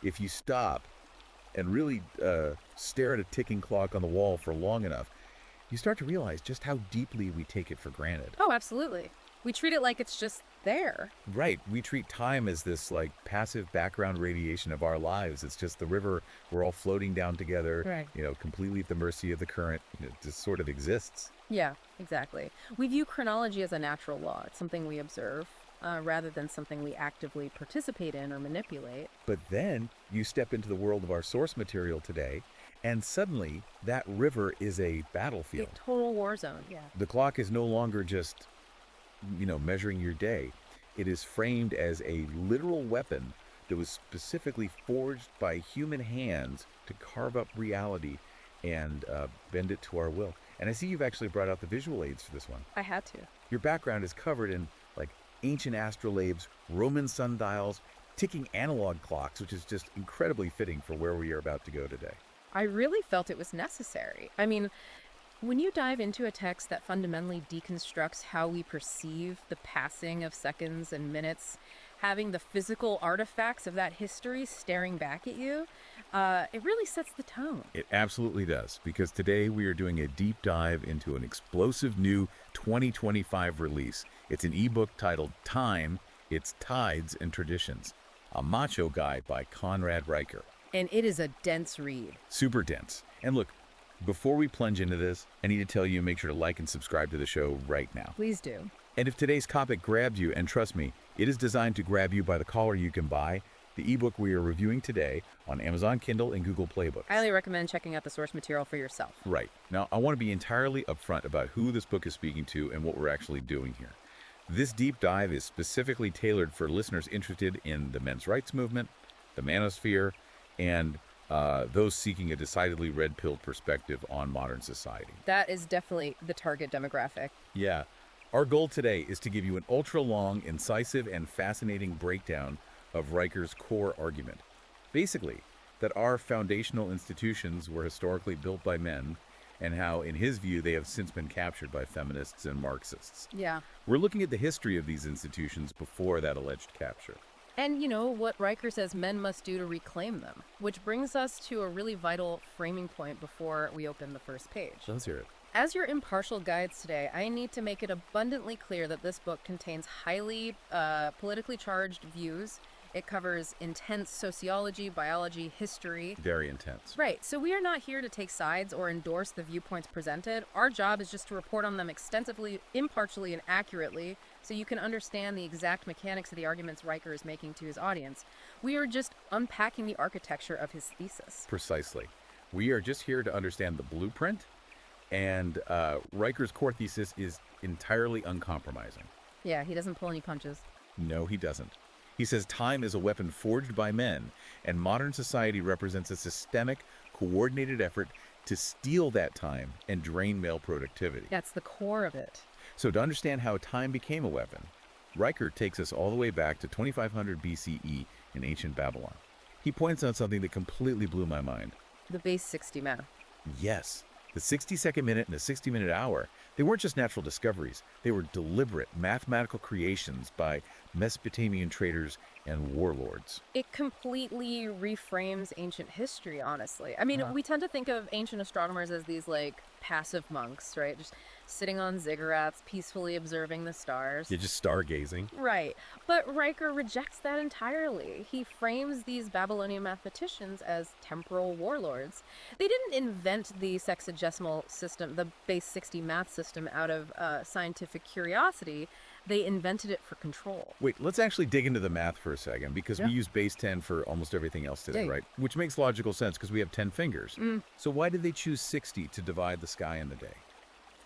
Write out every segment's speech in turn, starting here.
if you stop and really stare at a ticking clock on the wall for long enough, you start to realize just how deeply we take it for granted. Oh, absolutely. We treat it like it's just there. Right. We treat time as this like passive background radiation of our lives. It's just the river. We're all floating down together, Right. Completely at the mercy of the current. It just sort of exists. Yeah, exactly. We view chronology as a natural law. It's something we observe rather than something we actively participate in or manipulate. But then you step into the world of our source material today, and suddenly that river is a battlefield. A total war zone, yeah. The clock is no longer just, measuring your day. It is framed as a literal weapon that was specifically forged by human hands to carve up reality and bend it to our will. And I see you've actually brought out the visual aids for this one. I had to. Your background is covered in like ancient astrolabes, Roman sundials, ticking analog clocks, which is just incredibly fitting for where we are about to go today. I really felt it was necessary. I mean, when you dive into a text that fundamentally deconstructs how we perceive the passing of seconds and minutes, having the physical artifacts of that history staring back at you, it really sets the tone. It absolutely does, because today we are doing a deep dive into an explosive new 2025 release. It's an ebook titled Time, Its Tides and Traditions, a macho guy by Conrad Riker. And it is a dense read. Super dense. And look, before we plunge into this, I need to tell you, make sure to like and subscribe to the show right now. Please do. And if today's topic grabbed you, and trust me, it is designed to grab you by the collar, you can buy the ebook we are reviewing today on Amazon Kindle and Google Play Books. I highly recommend checking out the source material for yourself. Right. Now, I want to be entirely upfront about who this book is speaking to and what we're actually doing here. This deep dive is specifically tailored for listeners interested in the men's rights movement, the manosphere, and those seeking a decidedly red-pilled perspective on modern society. That is definitely the target demographic. Yeah. Our goal today is to give you an ultra-long, incisive, and fascinating breakdown of Riker's core argument. Basically, that our foundational institutions were historically built by men, and how, in his view, they have since been captured by feminists and Marxists. Yeah. We're looking at the history of these institutions before that alleged capture. And what Riker says men must do to reclaim them, which brings us to a really vital framing point before we open the first page. Let's hear it. As your impartial guides today, I need to make it abundantly clear that this book contains highly politically charged views. It covers intense sociology, biology, history. Very intense. Right. So we are not here to take sides or endorse the viewpoints presented. Our job is just to report on them extensively, impartially, and accurately so you can understand the exact mechanics of the arguments Riker is making to his audience. We are just unpacking the architecture of his thesis. Precisely. We are just here to understand the blueprint, and Riker's core thesis is entirely uncompromising. Yeah, he doesn't pull any punches. No, he doesn't. He says time is a weapon forged by men, and modern society represents a systemic, coordinated effort to steal that time and drain male productivity. That's the core of it. So to understand how time became a weapon, Riker takes us all the way back to 2500 BCE in ancient Babylon. He points out something that completely blew my mind. The base 60 math. Yes, the 60-second minute and the 60-minute hour, they weren't just natural discoveries. They were deliberate mathematical creations by Mesopotamian traders and warlords. It completely reframes ancient history, honestly. I mean, we tend to think of ancient astronomers as these, passive monks, right? Just sitting on ziggurats, peacefully observing the stars. Yeah, just stargazing. Right. But Riker rejects that entirely. He frames these Babylonian mathematicians as temporal warlords. They didn't invent the sexagesimal system, the base 60 math system, out of scientific curiosity. They invented it for control. Wait, let's actually dig into the math for a second, because we use base 10 for almost everything else today, right? Which makes logical sense because we have 10 fingers. So why did they choose 60 to divide the sky and the day?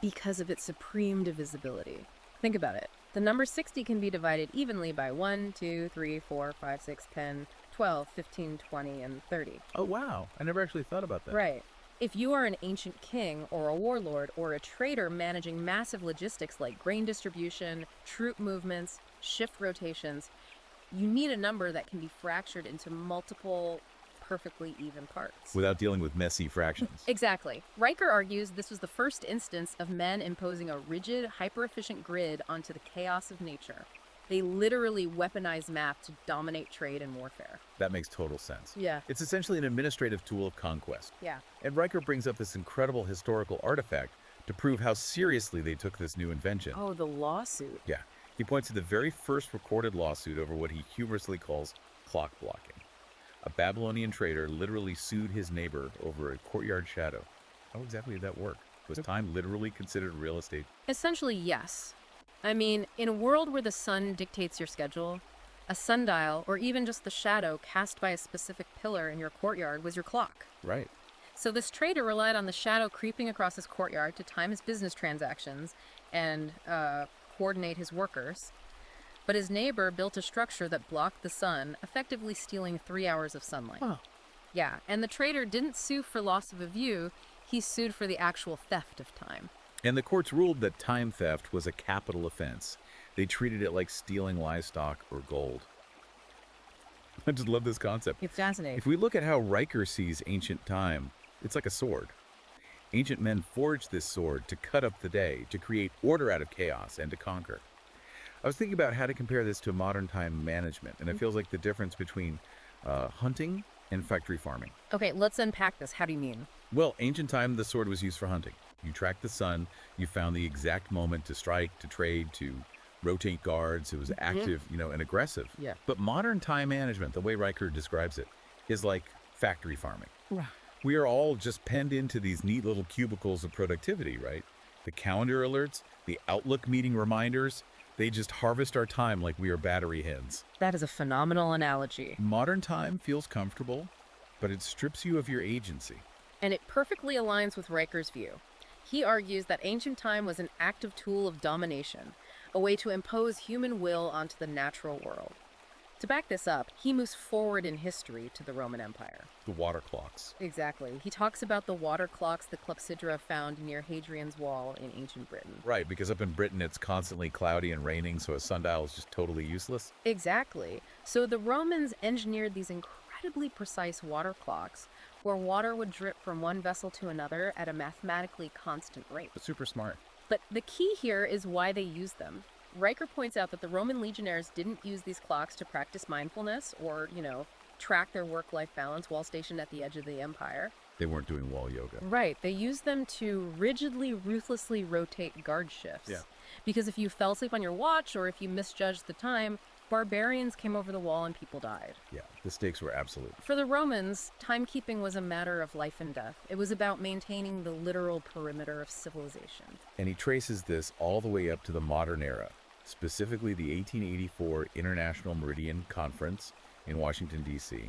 Because of its supreme divisibility. Think about it. The number 60 can be divided evenly by 1, 2, 3, 4, 5, 6, 10, 12, 15, 20, and 30. Oh, wow. I never actually thought about that. Right. If you are an ancient king or a warlord or a trader managing massive logistics like grain distribution, troop movements, shift rotations, you need a number that can be fractured into multiple perfectly even parts. Without dealing with messy fractions. Exactly. Riker argues this was the first instance of men imposing a rigid, hyper-efficient grid onto the chaos of nature. They literally weaponize math to dominate trade and warfare. That makes total sense. Yeah. It's essentially an administrative tool of conquest. Yeah. And Riker brings up this incredible historical artifact to prove how seriously they took this new invention. Oh, the lawsuit. Yeah, he points to the very first recorded lawsuit over what he humorously calls clock blocking. A Babylonian trader literally sued his neighbor over a courtyard shadow. How exactly did that work? Was time literally considered real estate? Essentially, yes. I mean, in a world where the sun dictates your schedule, a sundial, or even just the shadow cast by a specific pillar in your courtyard was your clock. Right. So this trader relied on the shadow creeping across his courtyard to time his business transactions and coordinate his workers. But his neighbor built a structure that blocked the sun, effectively stealing 3 hours of sunlight. Huh. Yeah, and the trader didn't sue for loss of a view, he sued for the actual theft of time. And the courts ruled that time theft was a capital offense. They treated it like stealing livestock or gold. I just love this concept. It's fascinating. If we look at how Riker sees ancient time, it's like a sword. Ancient men forged this sword to cut up the day, to create order out of chaos, and to conquer. I was thinking about how to compare this to modern time management, and it feels like the difference between hunting and factory farming. Okay, let's unpack this. How do you mean? Well, ancient time, the sword was used for hunting. You tracked the sun, you found the exact moment to strike, to trade, to rotate guards. It was active, and aggressive. Yeah. But modern time management, the way Riker describes it, is like factory farming. Right. We are all just penned into these neat little cubicles of productivity, right? The calendar alerts, the Outlook meeting reminders, they just harvest our time like we are battery hens. That is a phenomenal analogy. Modern time feels comfortable, but it strips you of your agency. And it perfectly aligns with Riker's view. He argues that ancient time was an active tool of domination, a way to impose human will onto the natural world. To back this up, he moves forward in history to the Roman Empire. The water clocks. Exactly. He talks about the water clocks the clepsydra found near Hadrian's Wall in ancient Britain. Right, because up in Britain it's constantly cloudy and raining, so a sundial is just totally useless. Exactly. So the Romans engineered these incredibly precise water clocks where water would drip from one vessel to another at a mathematically constant rate. But super smart. But the key here is why they used them. Riker points out that the Roman legionnaires didn't use these clocks to practice mindfulness or, track their work-life balance while stationed at the edge of the empire. They weren't doing wall yoga. Right. They used them to rigidly, ruthlessly rotate guard shifts. Yeah. Because if you fell asleep on your watch or if you misjudged the time, barbarians came over the wall and people died. Yeah, the stakes were absolute. For the Romans, timekeeping was a matter of life and death. It was about maintaining the literal perimeter of civilization. And he traces this all the way up to the modern era, specifically the 1884 International Meridian Conference in Washington, D.C.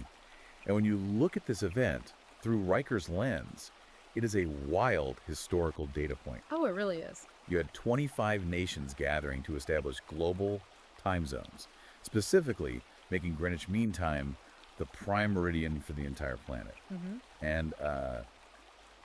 And when you look at this event through Riker's lens, it is a wild historical data point. Oh, it really is. You had 25 nations gathering to establish global time zones, specifically making Greenwich Mean Time the prime meridian for the entire planet. And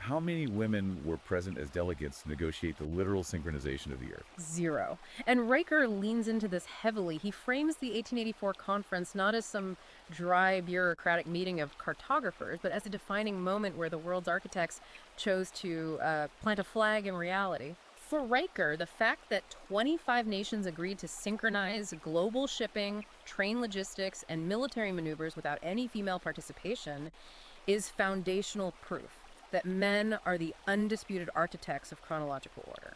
how many women were present as delegates to negotiate the literal synchronization of the Earth? 0. And Riker leans into this heavily. He frames the 1884 conference not as some dry bureaucratic meeting of cartographers, but as a defining moment where the world's architects chose to plant a flag in reality. For Riker, the fact that 25 nations agreed to synchronize global shipping, train logistics, and military maneuvers without any female participation is foundational proof that men are the undisputed architects of chronological order.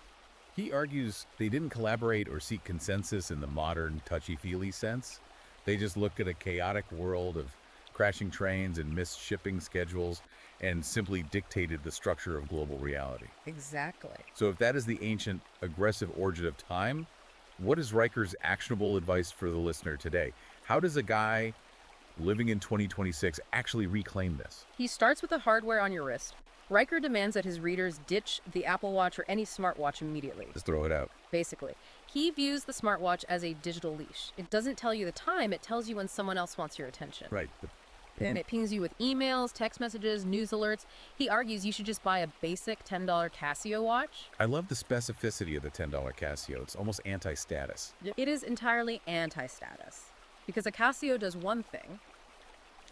He argues they didn't collaborate or seek consensus in the modern touchy-feely sense. They just looked at a chaotic world of crashing trains and missed shipping schedules and simply dictated the structure of global reality. Exactly. So if that is the ancient aggressive origin of time, what is Riker's actionable advice for the listener today? How does a guy living in 2026 actually reclaim this? He starts with the hardware on your wrist. Riker demands that his readers ditch the Apple Watch or any smartwatch immediately. Just throw it out. Basically. He views the smartwatch as a digital leash. It doesn't tell you the time, it tells you when someone else wants your attention. Right. And it pings you with emails, text messages, news alerts. He argues you should just buy a basic $10 Casio watch. I love the specificity of the $10 Casio. It's almost anti-status. It is entirely anti-status. Because a Casio does one thing.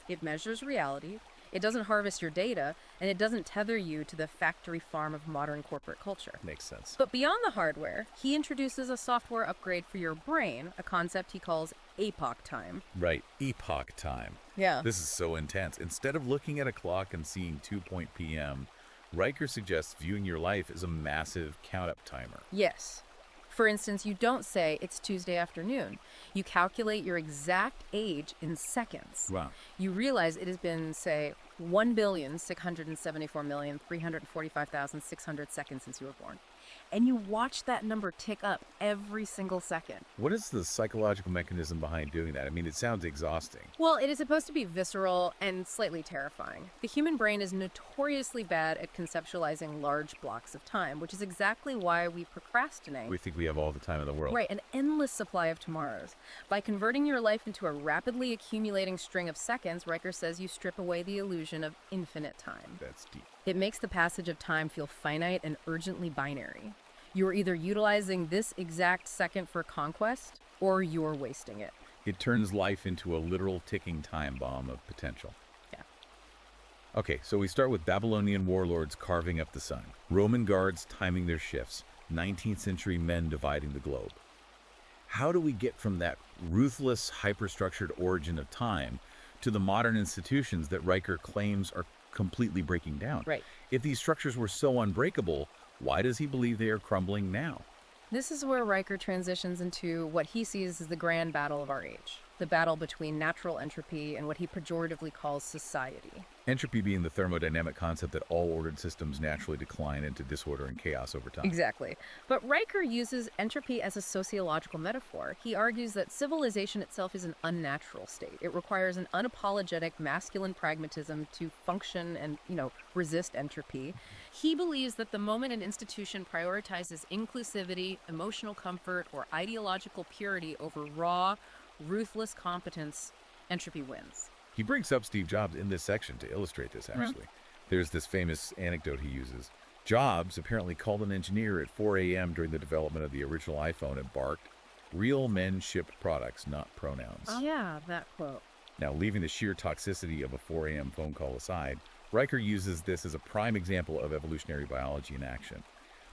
It measures reality. It doesn't harvest your data, and it doesn't tether you to the factory farm of modern corporate culture. Makes sense. But beyond the hardware, he introduces a software upgrade for your brain, a concept he calls epoch time. Right, epoch time. Yeah. This is so intense. Instead of looking at a clock and seeing 2 p.m., Riker suggests viewing your life as a massive count-up timer. Yes. For instance, you don't say it's Tuesday afternoon. You calculate your exact age in seconds. Wow. You realize it has been, say, 1,674,345,600 seconds since you were born. And you watch that number tick up every single second. What is the psychological mechanism behind doing that? I mean, it sounds exhausting. Well, it is supposed to be visceral and slightly terrifying. The human brain is notoriously bad at conceptualizing large blocks of time, which is exactly why we procrastinate. We think we have all the time in the world. Right, an endless supply of tomorrows. By converting your life into a rapidly accumulating string of seconds, Riker says you strip away the illusion of infinite time. That's deep. It makes the passage of time feel finite and urgently binary. You're either utilizing this exact second for conquest, or you're wasting it. It turns life into a literal ticking time bomb of potential. Yeah. Okay, so we start with Babylonian warlords carving up the sun, Roman guards timing their shifts, 19th century men dividing the globe. How do we get from that ruthless, hyperstructured origin of time to the modern institutions that Riker claims are completely breaking down? Right. If these structures were so unbreakable, why does he believe they are crumbling now? This is where Riker transitions into what he sees as the grand battle of our age, the battle between natural entropy and what he pejoratively calls society. Entropy being the thermodynamic concept that all ordered systems naturally decline into disorder and chaos over time. Exactly. But Riker uses entropy as a sociological metaphor. He argues that civilization itself is an unnatural state. It requires an unapologetic masculine pragmatism to function and, resist entropy. He believes that the moment an institution prioritizes inclusivity, emotional comfort, or ideological purity over raw, ruthless competence, entropy wins. He brings up Steve Jobs in this section to illustrate this, actually. There's this famous anecdote he uses. Jobs apparently called an engineer at 4 a.m. during the development of the original iPhone and barked, "Real men shipped products, not pronouns." Oh, yeah, that quote. Now, leaving the sheer toxicity of a 4 a.m. phone call aside, Riker uses this as a prime example of evolutionary biology in action.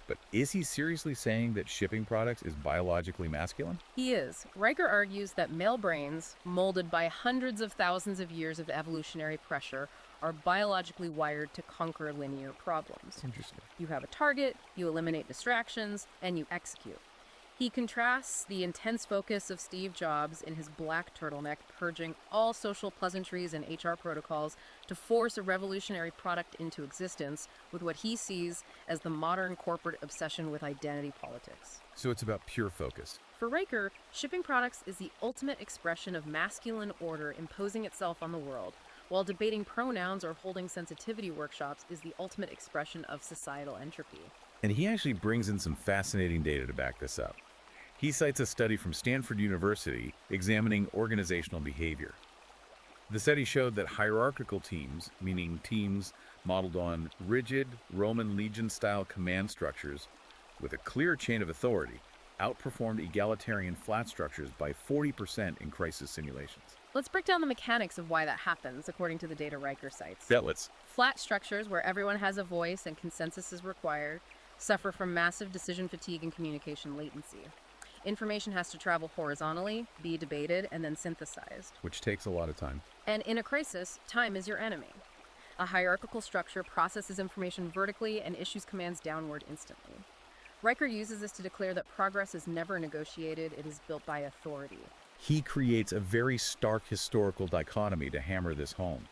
But is he seriously saying that shipping products is biologically masculine? He is. Riker argues that male brains, molded by hundreds of thousands of years of evolutionary pressure, are biologically wired to conquer linear problems. Interesting. You have a target, you eliminate distractions, and you execute. He contrasts the intense focus of Steve Jobs in his black turtleneck, purging all social pleasantries and HR protocols to force a revolutionary product into existence, with what he sees as the modern corporate obsession with identity politics. So it's about pure focus. For Riker, shipping products is the ultimate expression of masculine order imposing itself on the world, while debating pronouns or holding sensitivity workshops is the ultimate expression of societal entropy. And he actually brings in some fascinating data to back this up. He cites a study from Stanford University examining organizational behavior. The study showed that hierarchical teams, meaning teams modeled on rigid Roman legion-style command structures with a clear chain of authority, outperformed egalitarian flat structures by 40% in crisis simulations. Let's break down the mechanics of why that happens, according to the data Riker cites. Yeah, let's. Flat structures, where everyone has a voice and consensus is required, suffer from massive decision fatigue and communication latency. Information has to travel horizontally, be debated, and then synthesized. Which takes a lot of time. And in a crisis, time is your enemy. A hierarchical structure processes information vertically and issues commands downward instantly. Riker uses this to declare that progress is never negotiated, it is built by authority. He creates a very stark historical dichotomy to hammer this home.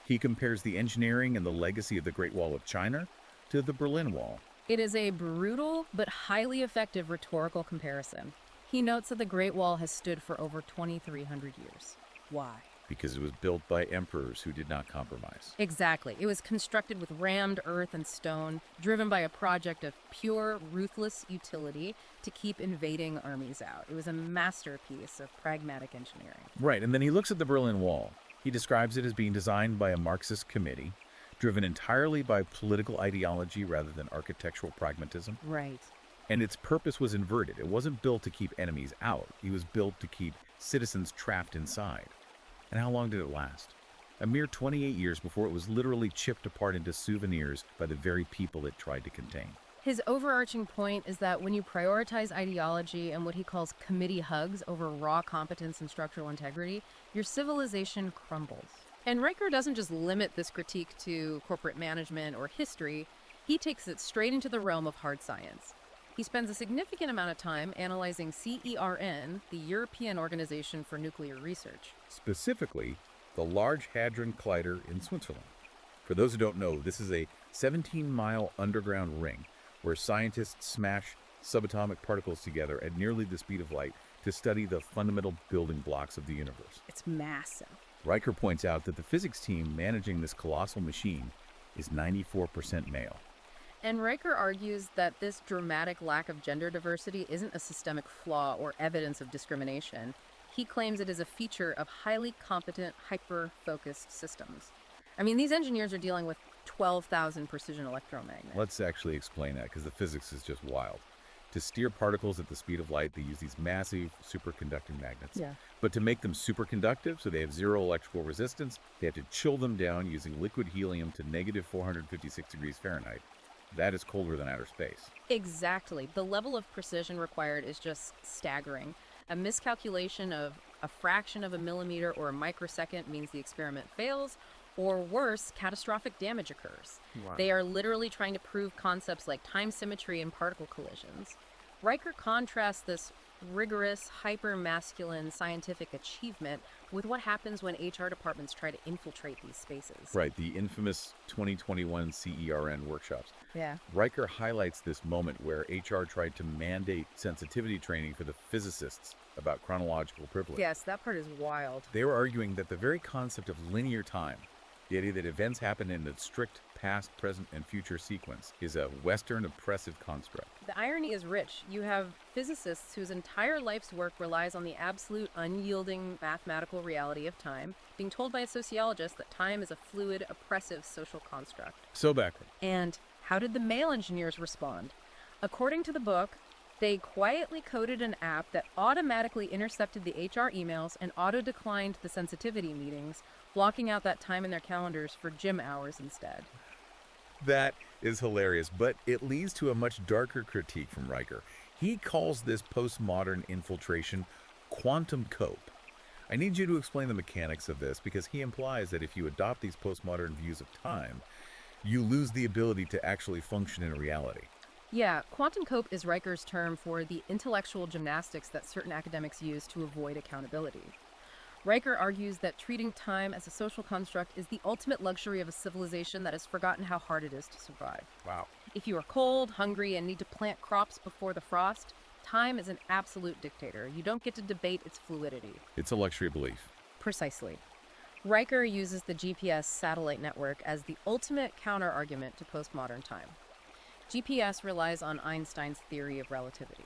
He compares the engineering and the legacy of the Great Wall of China to the Berlin Wall. It is a brutal but highly effective rhetorical comparison. He notes that the Great Wall has stood for over 2,300 years. Why? Because it was built by emperors who did not compromise. Exactly. It was constructed with rammed earth and stone, driven by a project of pure, ruthless utility to keep invading armies out. It was a masterpiece of pragmatic engineering. Right, and then he looks at the Berlin Wall. He describes it as being designed by a Marxist committee, driven entirely by political ideology rather than architectural pragmatism. Right. And its purpose was inverted. It wasn't built to keep enemies out. It was built to keep citizens trapped inside. And how long did it last? a mere 28 years before it was literally chipped apart into souvenirs by the very people it tried to contain. His overarching point is that when you prioritize ideology and what he calls committee hugs over raw competence and structural integrity, your civilization crumbles. And Riker doesn't just limit this critique to corporate management or history, he takes it straight into the realm of hard science. He spends a significant amount of time analyzing CERN, the European Organization for Nuclear Research. Specifically, the Large Hadron Collider in Switzerland. For those who don't know, this is a 17-mile underground ring where scientists smash subatomic particles together at nearly the speed of light to study the fundamental building blocks of the universe. It's massive. Riker points out that the physics team managing this colossal machine is 94% male. And Riker argues that this dramatic lack of gender diversity isn't a systemic flaw or evidence of discrimination. He claims it is a feature of highly competent, hyper-focused systems. I mean, these engineers are dealing with 12,000 precision electromagnets. Let's actually explain that, because the physics is just wild. To steer particles at the speed of light, they use these massive superconducting magnets. Yeah. But to make them superconductive, so they have zero electrical resistance, they have to chill them down using liquid helium to negative 456 degrees Fahrenheit. That is colder than outer space. Exactly. The level of precision required is just staggering. A miscalculation of a fraction of a millimeter or a microsecond means the experiment fails, or worse, catastrophic damage occurs. Wow. They are literally trying to prove concepts like time symmetry and particle collisions. Riker contrasts this rigorous, hyper-masculine scientific achievement with what happens when HR departments try to infiltrate these spaces. Right, the infamous 2021 CERN workshops. Yeah. Riker highlights this moment where HR tried to mandate sensitivity training for the physicists about chronological privilege. Yes, that part is wild. They were arguing that the very concept of linear time, the idea that events happen in a strict past, present, and future sequence, is a Western oppressive construct. The irony is rich. You have physicists whose entire life's work relies on the absolute, unyielding mathematical reality of time, being told by a sociologist that time is a fluid, oppressive social construct. So backward. And how did the male engineers respond? According to the book, they quietly coded an app that automatically intercepted the HR emails and auto-declined the sensitivity meetings, blocking out that time in their calendars for gym hours instead. That is hilarious, but it leads to a much darker critique from Riker. He calls this postmodern infiltration quantum cope. I need you to explain the mechanics of this, because he implies that if you adopt these postmodern views of time, you lose the ability to actually function in reality. Yeah, quantum cope is Riker's term for the intellectual gymnastics that certain academics use to avoid accountability. Riker argues that treating time as a social construct is the ultimate luxury of a civilization that has forgotten how hard it is to survive. Wow. If you are cold, hungry, and need to plant crops before the frost, time is an absolute dictator. You don't get to debate its fluidity. It's a luxury belief. Precisely. Riker uses the GPS satellite network as the ultimate counter-argument to postmodern time. GPS relies on Einstein's theory of relativity.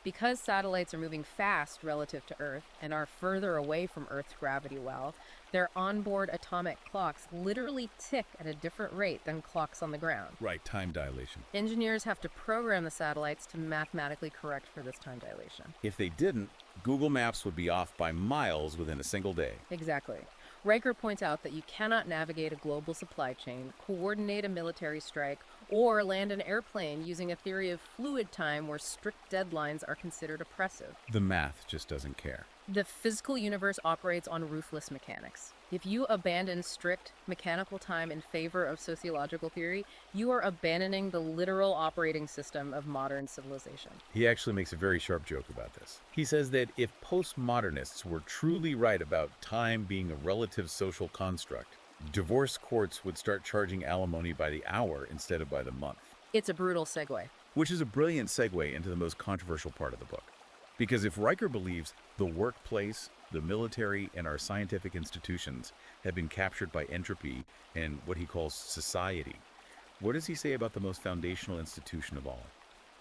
Because satellites are moving fast relative to Earth and are further away from Earth's gravity well, their onboard atomic clocks literally tick at a different rate than clocks on the ground. Right, time dilation. Engineers have to program the satellites to mathematically correct for this time dilation. If they didn't, Google Maps would be off by miles within a single day. Exactly. Riker points out that you cannot navigate a global supply chain, coordinate a military strike, or land an airplane using a theory of fluid time where strict deadlines are considered oppressive. The math just doesn't care. The physical universe operates on ruthless mechanics. If you abandon strict mechanical time in favor of sociological theory, you are abandoning the literal operating system of modern civilization. He actually makes a very sharp joke about this. He says that if postmodernists were truly right about time being a relative social construct, divorce courts would start charging alimony by the hour instead of by the month. It's a brutal segue. Which is a brilliant segue into the most controversial part of the book. Because if Riker believes the workplace, the military, and our scientific institutions have been captured by entropy and what he calls society, what does he say about the most foundational institution of all,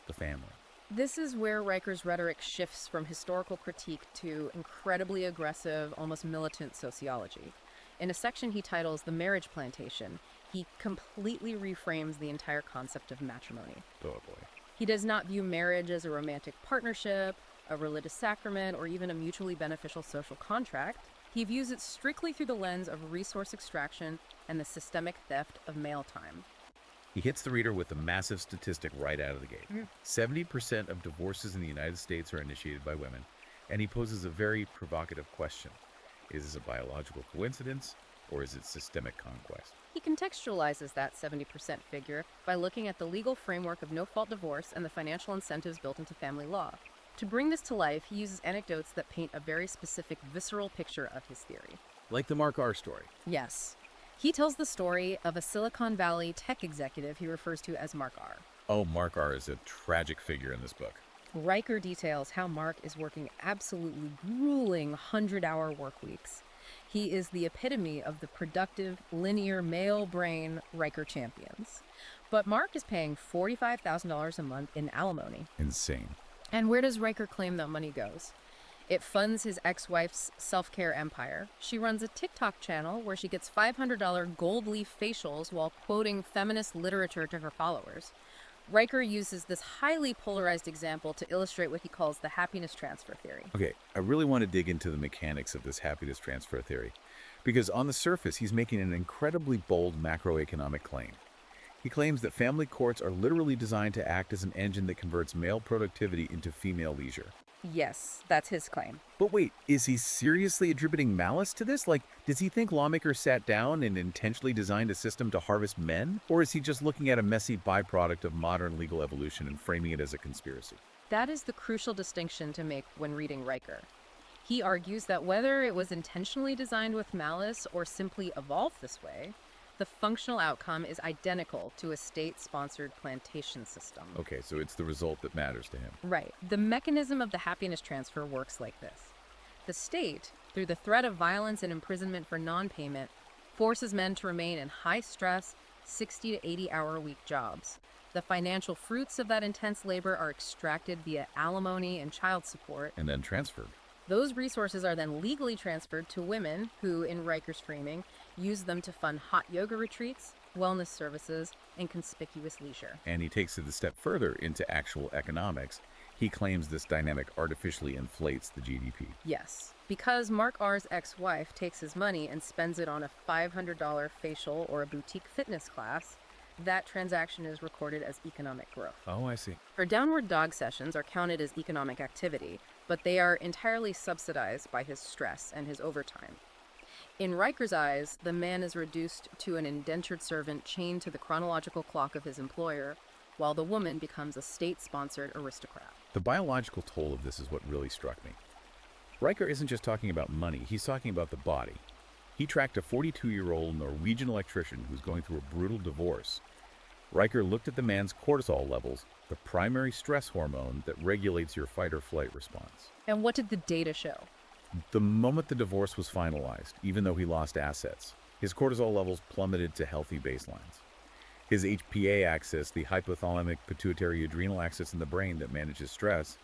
the family? This is where Riker's rhetoric shifts from historical critique to incredibly aggressive, almost militant sociology. In a section he titles The Marriage Plantation, he completely reframes the entire concept of matrimony. Oh boy. He does not view marriage as a romantic partnership, a religious sacrament, or even a mutually beneficial social contract. He views it strictly through the lens of resource extraction and the systemic theft of male time. He hits the reader with a massive statistic right out of the gate. 70% of divorces in the United States are initiated by women, and he poses a very provocative question. Is this a biological coincidence, or is it systemic conquest? He contextualizes that 70% figure by looking at the legal framework of no-fault divorce and the financial incentives built into family law. To bring this to life, he uses anecdotes that paint a very specific, visceral picture of his theory. Like the Mark R. story. Yes. He tells the story of a Silicon Valley tech executive he refers to as Mark R. Oh, Mark R. is a tragic figure in this book. Riker details how Mark is working absolutely grueling 100-hour work weeks. He is the epitome of the productive, linear male brain Riker champions. But Mark is paying $45,000 a month in alimony. Insane. And where does Riker claim that money goes? It funds his ex-wife's self-care empire. She runs a TikTok channel where she gets $500 gold leaf facials while quoting feminist literature to her followers. Riker uses this highly polarized example to illustrate what he calls the happiness transfer theory. Okay, I really want to dig into the mechanics of this happiness transfer theory, because on the surface, he's making an incredibly bold macroeconomic claim. He claims that family courts are literally designed to act as an engine that converts male productivity into female leisure. Yes, that's his claim. But wait, is he seriously attributing malice to this? Like, does he think lawmakers sat down and intentionally designed a system to harvest men? Or is he just looking at a messy byproduct of modern legal evolution and framing it as a conspiracy? That is the crucial distinction to make when reading Riker. He argues that whether it was intentionally designed with malice or simply evolved this way, the functional outcome is identical to a state-sponsored plantation system. Okay, so it's the result that matters to him. Right. The mechanism of the happiness transfer works like this. The state, through the threat of violence and imprisonment for non-payment, forces men to remain in high-stress, 60 to 80-hour-a-week jobs. The financial fruits of that intense labor are extracted via alimony and child support. And then transferred. Those resources are then legally transferred to women who, in Riker's framing, use them to fund hot yoga retreats, wellness services, and conspicuous leisure. And he takes it a step further into actual economics. He claims this dynamic artificially inflates the GDP. Yes, because Mark R's ex-wife takes his money and spends it on a $500 facial or a boutique fitness class, that transaction is recorded as economic growth. Oh, I see. Her downward dog sessions are counted as economic activity, but they are entirely subsidized by his stress and his overtime. In Riker's eyes, the man is reduced to an indentured servant chained to the chronological clock of his employer, while the woman becomes a state-sponsored aristocrat. The biological toll of this is what really struck me. Riker isn't just talking about money, he's talking about the body. He tracked a 42-year-old Norwegian electrician who's going through a brutal divorce. Riker looked at the man's cortisol levels, the primary stress hormone that regulates your fight-or-flight response. And what did the data show? The moment the divorce was finalized, even though he lost assets, his cortisol levels plummeted to healthy baselines. His HPA axis, the hypothalamic pituitary adrenal axis in the brain that manages stress,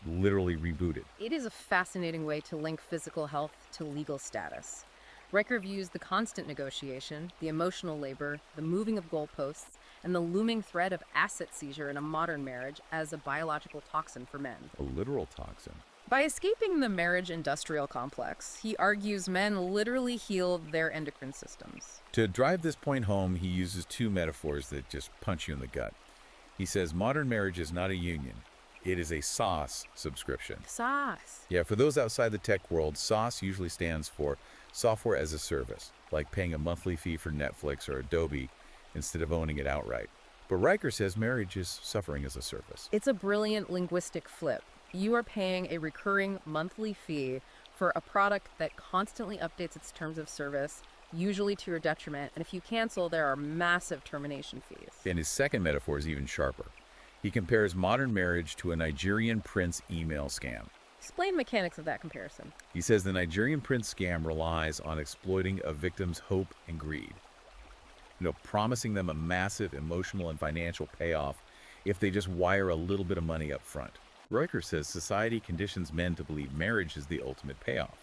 literally rebooted. It is a fascinating way to link physical health to legal status. Riker views the constant negotiation, the emotional labor, the moving of goalposts, and the looming threat of asset seizure in a modern marriage as a biological toxin for men. A literal toxin. By escaping the marriage industrial complex, he argues men literally heal their endocrine systems. To drive this point home, he uses two metaphors that just punch you in the gut. He says modern marriage is not a union. It is a SaaS subscription. SaaS. Yeah, for those outside the tech world, SaaS usually stands for software as a service, like paying a monthly fee for Netflix or Adobe instead of owning it outright. But Riker says marriage is suffering as a service. It's a brilliant linguistic flip. You are paying a recurring monthly fee for a product that constantly updates its terms of service, usually to your detriment, and if you cancel, there are massive termination fees. And his second metaphor is even sharper. He compares modern marriage to a Nigerian prince email scam. Explain mechanics of that comparison. He says the Nigerian prince scam relies on exploiting a victim's hope and greed. Promising them a massive emotional and financial payoff if they just wire a little bit of money up front. Riker says society conditions men to believe marriage is the ultimate payoff.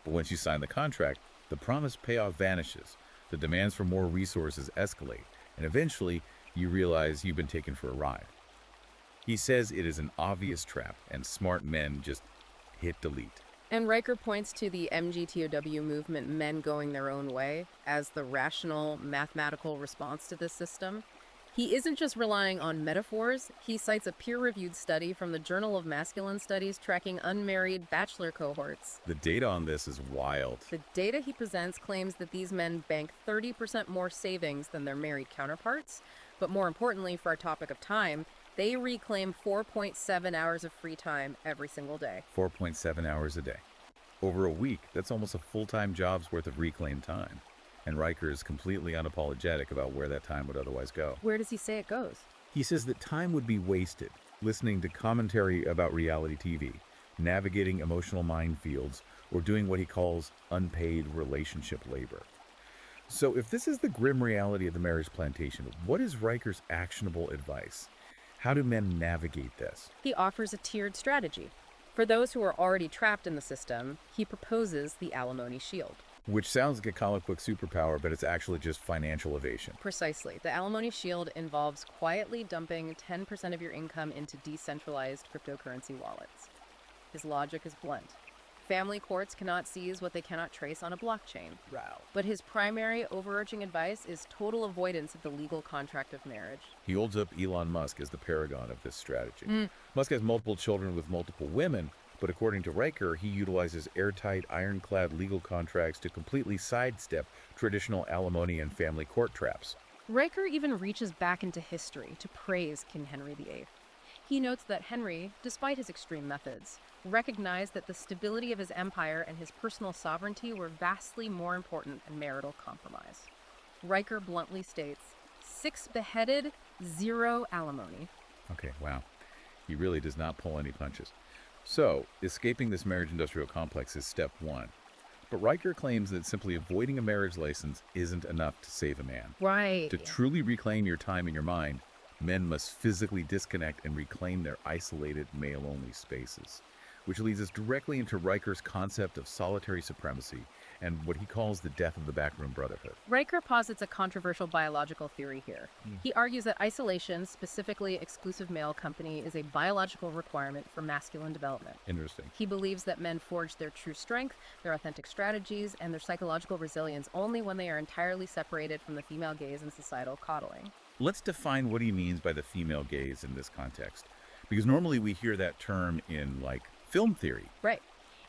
But once you sign the contract, the promised payoff vanishes, the demands for more resources escalate, and eventually you realize you've been taken for a ride. He says it is an obvious trap, and smart men just hit delete. And Riker points to the MGTOW movement, men going their own way, as the rational, mathematical response to this system. He isn't just relying on metaphors. He cites a peer-reviewed study from the Journal of Masculine Studies tracking unmarried bachelor cohorts. The data on this is wild. The data he presents claims that these men bank 30% more savings than their married counterparts, but more importantly for our topic of time, they reclaim 4.7 hours of free time every single day. 4.7 hours a day. Over a week, that's almost a full-time job's worth of reclaimed time. And Riker is completely unapologetic about where that time would otherwise go. Where does he say it goes? He says that time would be wasted listening to commentary about reality TV, navigating emotional minefields, or doing what he calls unpaid relationship labor. So if this is the grim reality of the marriage plantation, what is Riker's actionable advice? How do men navigate this? He offers a tiered strategy. For those who are already trapped in the system, he proposes the alimony shield. Which sounds like a comic book superpower, but it's actually just financial evasion. Precisely. The alimony shield involves quietly dumping 10% of your income into decentralized cryptocurrency wallets. His logic is blunt. Family courts cannot seize what they cannot trace on a blockchain. Wow. But his primary overarching advice is total avoidance of the legal contract of marriage. He holds up Elon Musk as the paragon of this strategy. Musk has multiple children with multiple women, but according to Riker, he utilizes airtight, ironclad legal contracts to completely sidestep traditional alimony and family court traps. Riker even reaches back into history to praise King Henry VIII. He notes that Henry, despite his extreme methods, recognized that the stability of his empire and his personal sovereignty were vastly more important than marital compromise. Riker bluntly states, 6 beheaded, 0 alimony. Okay, wow. He really does not pull any punches. So, escaping this marriage industrial complex is step one. But Riker claims that simply avoiding a marriage license isn't enough to save a man. Right. To truly reclaim your time and your mind, men must physically disconnect and reclaim their isolated male-only spaces. Which leads us directly into Riker's concept of solitary supremacy and what he calls the death of the backroom brotherhood. Riker posits a controversial biological theory here. He argues that isolation, specifically exclusive male company, is a biological requirement for masculine development. Interesting. He believes that men forge their true strength, their authentic strategies, and their psychological resilience only when they are entirely separated from the female gaze and societal coddling. Let's define what he means by the female gaze in this context. Because normally we hear that term in, film theory. Right.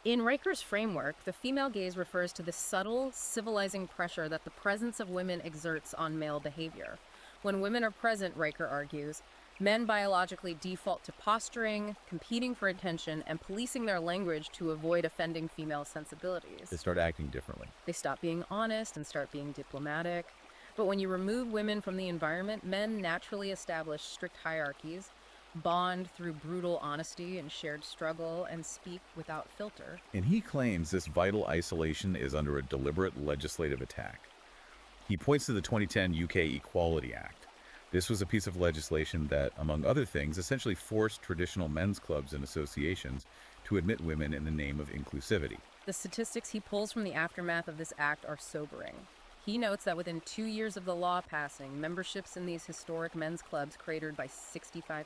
In Riker's framework, the female gaze refers to the subtle, civilizing pressure that the presence of women exerts on male behavior. When women are present, Riker argues, men biologically default to posturing, competing for attention, and policing their language to avoid offending female sensibilities. They start acting differently. They stop being honest and start being diplomatic. But when you remove women from the environment, men naturally establish strict hierarchies, bond through brutal honesty and shared struggle, and speak without filter. And he claims this vital isolation is under a deliberate legislative attack. He points to the 2010 UK Equality Act. This was a piece of legislation that, among other things, essentially forced traditional men's clubs and associations to admit women in the name of inclusivity. The statistics he pulls from the aftermath of this act are sobering. He notes that within 2 years of the law passing, memberships in these historic men's clubs cratered by 65%.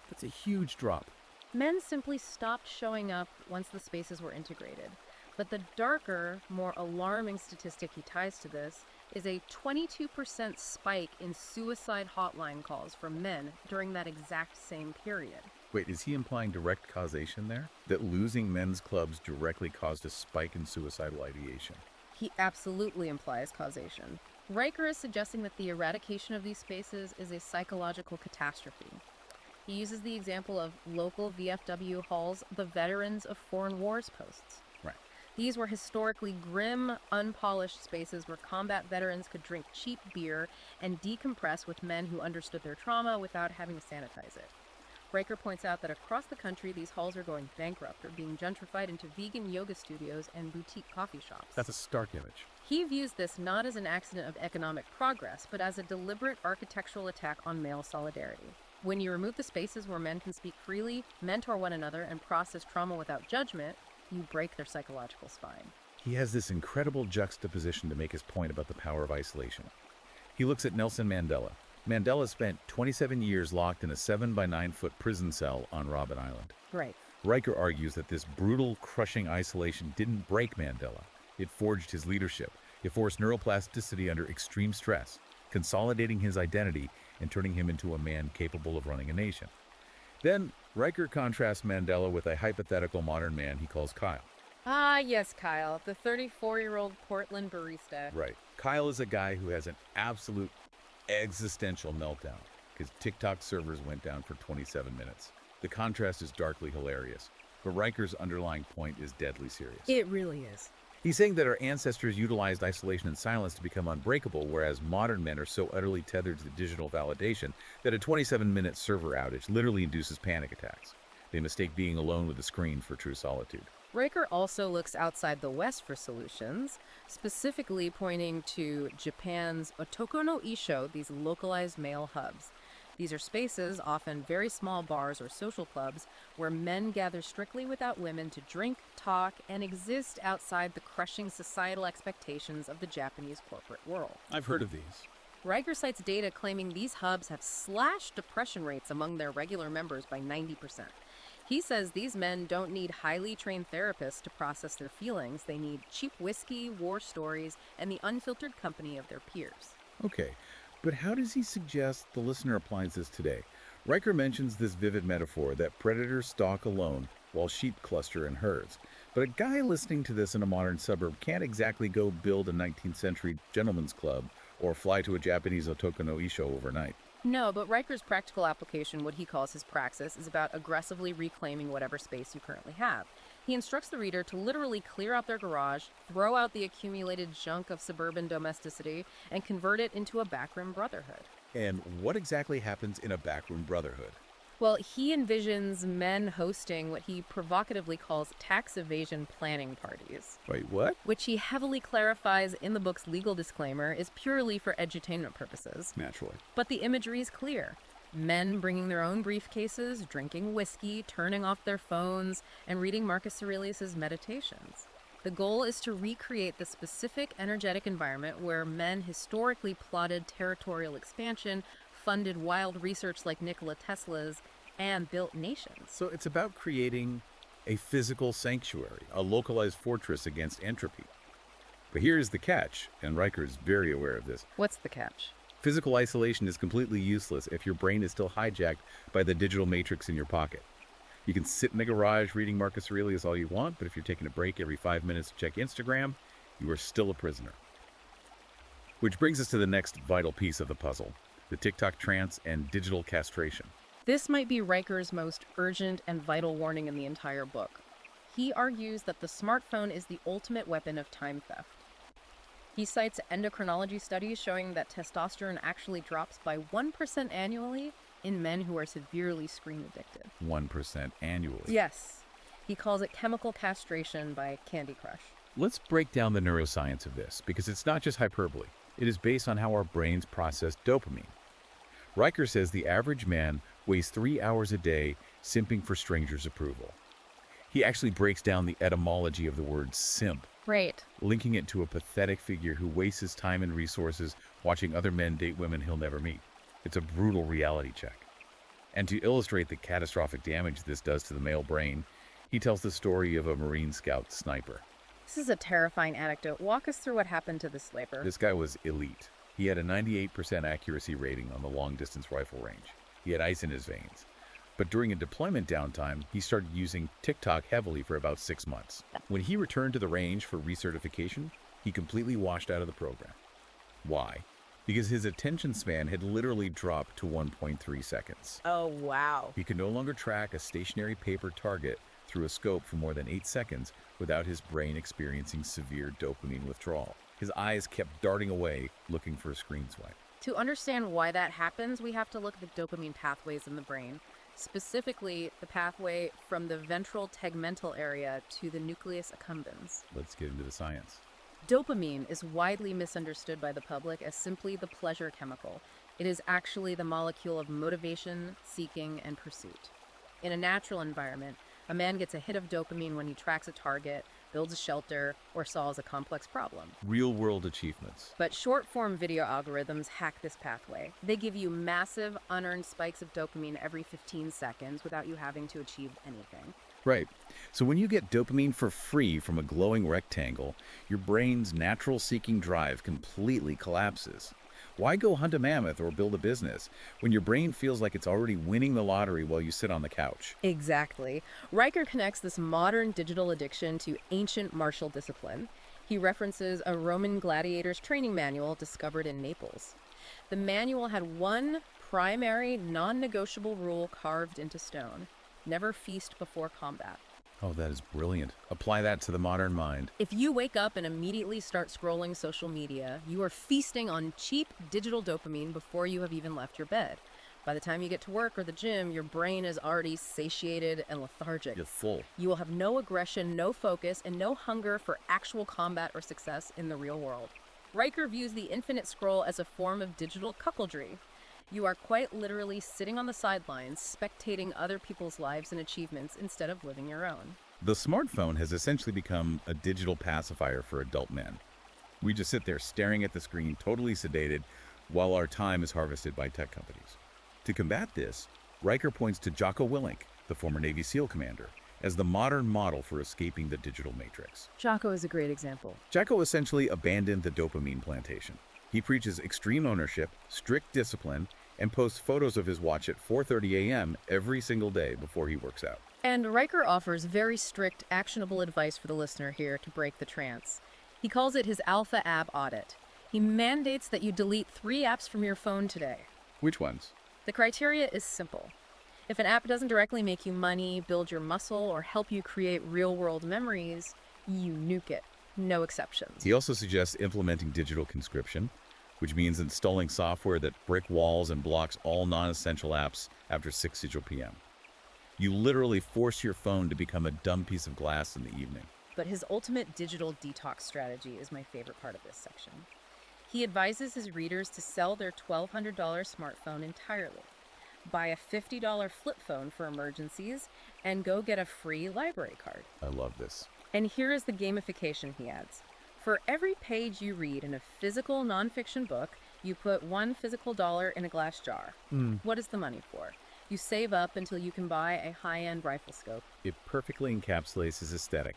That's a huge drop. Men simply stopped showing up once the spaces were integrated. But the darker, more alarming statistic he ties to this is a 22% spike in suicide hotline calls from men during that exact same period. Wait, is he implying direct causation there? That losing men's clubs directly caused a spike in suicidal ideation? He absolutely implies causation. Riker is suggesting that the eradication of these spaces is a psychological catastrophe. He uses the example of local VFW halls, the Veterans of Foreign Wars posts. Right. These were historically grim, unpolished spaces where combat veterans could drink cheap beer and decompress with men who understood their trauma without having to sanitize it. Riker points out that across the country, these halls are going bankrupt or being gentrified into vegan yoga studios and boutique coffee shops. That's a stark image. He views this not as an accident of economic progress, but as a deliberate architectural attack on male solidarity. When you remove the spaces where men can speak freely, mentor one another, and process trauma without judgment, you break their psychological spine. He has this incredible juxtaposition to make his point about the power of isolation. He looks at Nelson Mandela. Mandela spent 27 years locked in a 7 by 9 foot prison cell on Robben Island. Right. Riker argues that this brutal, crushing isolation didn't break Mandela. It forged his leadership. It forced neuroplasticity under extreme stress, consolidating his identity and turning him into a man capable of running a nation. Then, Riker contrasts Mandela with a hypothetical modern man he calls Kyle. Ah, yes, Kyle, the 34-year-old Portland barista. Right. Kyle is a guy who has an absolute existential meltdown because TikTok servers went down for 27 minutes. The contrast is darkly hilarious, but Riker's underlying point is deadly serious. It really is. He's saying that our ancestors utilized isolation and silence to become unbreakable, whereas modern men are so utterly tethered to digital validation that a 27-minute server outage literally induces panic attacks. They mistake being alone with the screen for true solitude. Riker also looks outside the West for solutions, specifically pointing to Japan's Otoko no Isho, these localized male hubs. These are spaces, often very small bars or social clubs, where men gather strictly without women to drink, talk, and exist outside the crushing societal expectations of the Japanese corporate world. I've heard of these. Riker cites data claiming these hubs have slashed depression rates among their regular members by 90%. He says these men don't need highly trained therapists to process their feelings. They need cheap whiskey, war stories, and the unfiltered company of their peers. Okay, but how does he suggest the listener applies this today? Riker mentions this vivid metaphor that predators stalk alone while sheep cluster in herds. But a guy listening to this in a modern suburb can't exactly go build a 19th century gentleman's club or fly to a Japanese Otoko no Isho overnight. No, but Riker's practical application, what he calls his praxis, is about aggressively reclaiming whatever space you currently have. He instructs the reader to literally clear out their garage, throw out the accumulated junk of suburban domesticity, and convert it into a backroom brotherhood. And what exactly happens in a backroom brotherhood? Well, he envisions men hosting what he provocatively calls tax evasion planning parties, Wait, what? which he heavily clarifies in the book's legal disclaimer is purely for edutainment purposes. Naturally. But the imagery is clear. Men bringing their own briefcases, drinking whiskey, turning off their phones, and reading Marcus Aurelius's Meditations. The goal is to recreate the specific energetic environment where men historically plotted territorial expansion, funded wild research like Nikola Tesla's, and built nations. So it's about creating a physical sanctuary, a localized fortress against entropy. But here's the catch, and Riker is very aware of this. What's the catch? Physical isolation is completely useless if your brain is still hijacked by the digital matrix in your pocket. You can sit in the garage reading Marcus Aurelius all you want, but if you're taking a break every 5 minutes to check Instagram, you are still a prisoner. Which brings us to the next vital piece of the puzzle, the TikTok trance and digital castration. This might be Riker's most urgent and vital warning in the entire book. He argues that the smartphone is the ultimate weapon of time theft. He cites endocrinology studies showing that testosterone actually drops by 1% annually in men who are severely screen addicted. 1% annually. Yes. He calls it chemical castration by Candy Crush. Let's break down the neuroscience of this, because it's not just hyperbole. It is based on how our brains process dopamine. Riker says the average man wastes 3 hours a day simping for strangers' approval. He actually breaks down the etymology of the word simp, Right. linking it to a pathetic figure who wastes his time and resources watching other men date women he'll never meet. It's a brutal reality check. And to illustrate the catastrophic damage this does to the male brain, he tells the story of a Marine Scout sniper. This is a terrifying anecdote. Walk us through what happened to the sniper. This guy was elite. He had a 98% accuracy rating on the long-distance rifle range. He had ice in his veins. But during a deployment downtime, he started using TikTok heavily for about 6 months. When he returned to the range for recertification, he completely washed out of the program. Why? Because his attention span had literally dropped to 1.3 seconds. Oh, wow. He could no longer track a stationary paper target through a scope for more than 8 seconds without his brain experiencing severe dopamine withdrawal. His eyes kept darting away, looking for a screen swipe. To understand why that happens, we have to look at the dopamine pathways in the brain, specifically the pathway from the ventral tegmental area to the nucleus accumbens. Let's get into the science. Dopamine is widely misunderstood by the public as simply the pleasure chemical. It is actually the molecule of motivation, seeking, and pursuit. In a natural environment, a man gets a hit of dopamine when he tracks a target, builds a shelter, or solves a complex problem. Real-world achievements. But short-form video algorithms hack this pathway. They give you massive, unearned spikes of dopamine every 15 seconds without you having to achieve anything. Right. So when you get dopamine for free from a glowing rectangle, your brain's natural seeking drive completely collapses. Why go hunt a mammoth or build a business when your brain feels like it's already winning the lottery while you sit on the couch? Exactly. Riker connects this modern digital addiction to ancient martial discipline. He references a Roman gladiator's training manual discovered in Naples. The manual had one primary, non negotiable rule carved into stone: never feast before combat. Oh, that is brilliant. Apply that to the modern mind. If you wake up and immediately start scrolling social media, you are feasting on cheap digital dopamine before you have even left your bed. By the time you get to work or the gym, your brain is already satiated and lethargic. You're full. You will have no aggression, no focus, and no hunger for actual combat or success in the real world. Riker views the infinite scroll as a form of digital cuckoldry. You are quite literally sitting on the sidelines, spectating other people's lives and achievements instead of living your own. The smartphone has essentially become a digital pacifier for adult men. We just sit there staring at the screen, totally sedated, while our time is harvested by tech companies. To combat this, Riker points to Jocko Willink, the former Navy SEAL commander, as the modern model for escaping the digital matrix. Jocko is a great example. Jocko essentially abandoned the dopamine plantation. He preaches extreme ownership, strict discipline, and posts photos of his watch at 4:30 a.m. every single day before he works out. And Riker offers very strict, actionable advice for the listener here to break the trance. He calls it his Alpha App Audit. He mandates that you delete 3 apps from your phone today. Which ones? The criteria is simple. If an app doesn't directly make you money, build your muscle, or help you create real-world memories, you nuke it. No exceptions. He also suggests implementing digital conscription, which means installing software that brick walls and blocks all non-essential apps after 6 Central p.m. You literally force your phone to become a dumb piece of glass in the evening. But his ultimate digital detox strategy is my favorite part of this section. He advises his readers to sell their $1,200 smartphone entirely, buy a $50 flip phone for emergencies, and go get a free library card. I love this. And here is the gamification he adds. For every page you read in a physical nonfiction book, you put one physical dollar in a glass jar. What is the money for? You save up until you can buy a high-end rifle scope. It perfectly encapsulates his aesthetic.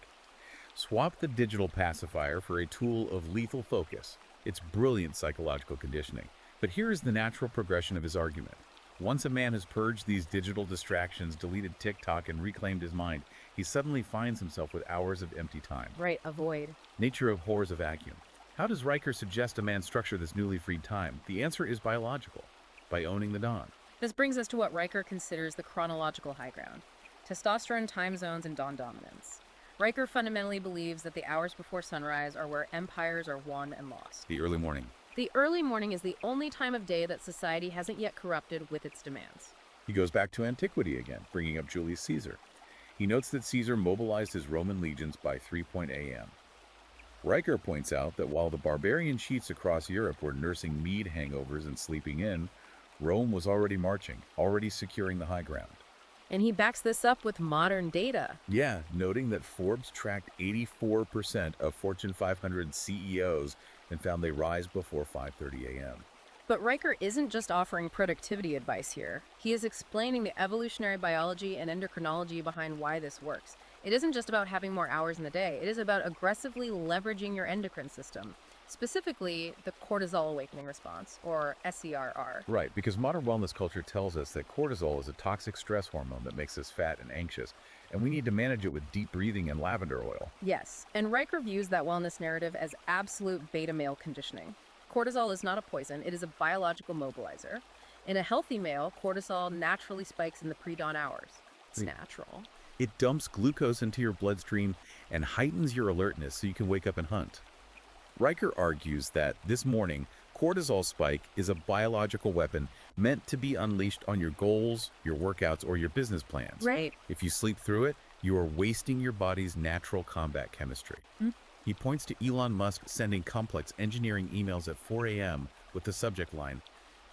Swap the digital pacifier for a tool of lethal focus. It's brilliant psychological conditioning. But here is the natural progression of his argument. Once a man has purged these digital distractions, deleted TikTok, and reclaimed his mind, he suddenly finds himself with hours of empty time. Right, avoid. Nature abhors a vacuum. How does Riker suggest a man structure this newly freed time? The answer is biological, by owning the dawn. This brings us to what Riker considers the chronological high ground: testosterone time zones and dawn dominance. Riker fundamentally believes that the hours before sunrise are where empires are won and lost. The early morning. The early morning is the only time of day that society hasn't yet corrupted with its demands. He goes back to antiquity again, bringing up Julius Caesar. He notes that Caesar mobilized his Roman legions by 3 a.m. Riker points out that while the barbarian chiefs across Europe were nursing mead hangovers and sleeping in, Rome was already marching, already securing the high ground. And he backs this up with modern data. Yeah, noting that Forbes tracked 84% of Fortune 500 CEOs and found they rise before 5:30 a.m. But Riker isn't just offering productivity advice here. He is explaining the evolutionary biology and endocrinology behind why this works. It isn't just about having more hours in the day. It is about aggressively leveraging your endocrine system, specifically the cortisol awakening response, or SERR. Right, because modern wellness culture tells us that cortisol is a toxic stress hormone that makes us fat and anxious, and we need to manage it with deep breathing and lavender oil. Yes, and Riker views that wellness narrative as absolute beta male conditioning. Cortisol is not a poison, it is a biological mobilizer. In a healthy male, cortisol naturally spikes in the pre-dawn hours. It's natural. It dumps glucose into your bloodstream and heightens your alertness so you can wake up and hunt. Riker argues that this morning, cortisol spike is a biological weapon meant to be unleashed on your goals, your workouts, or your business plans. Right. If you sleep through it, you are wasting your body's natural combat chemistry. He points to Elon Musk sending complex engineering emails at 4 a.m. with the subject line,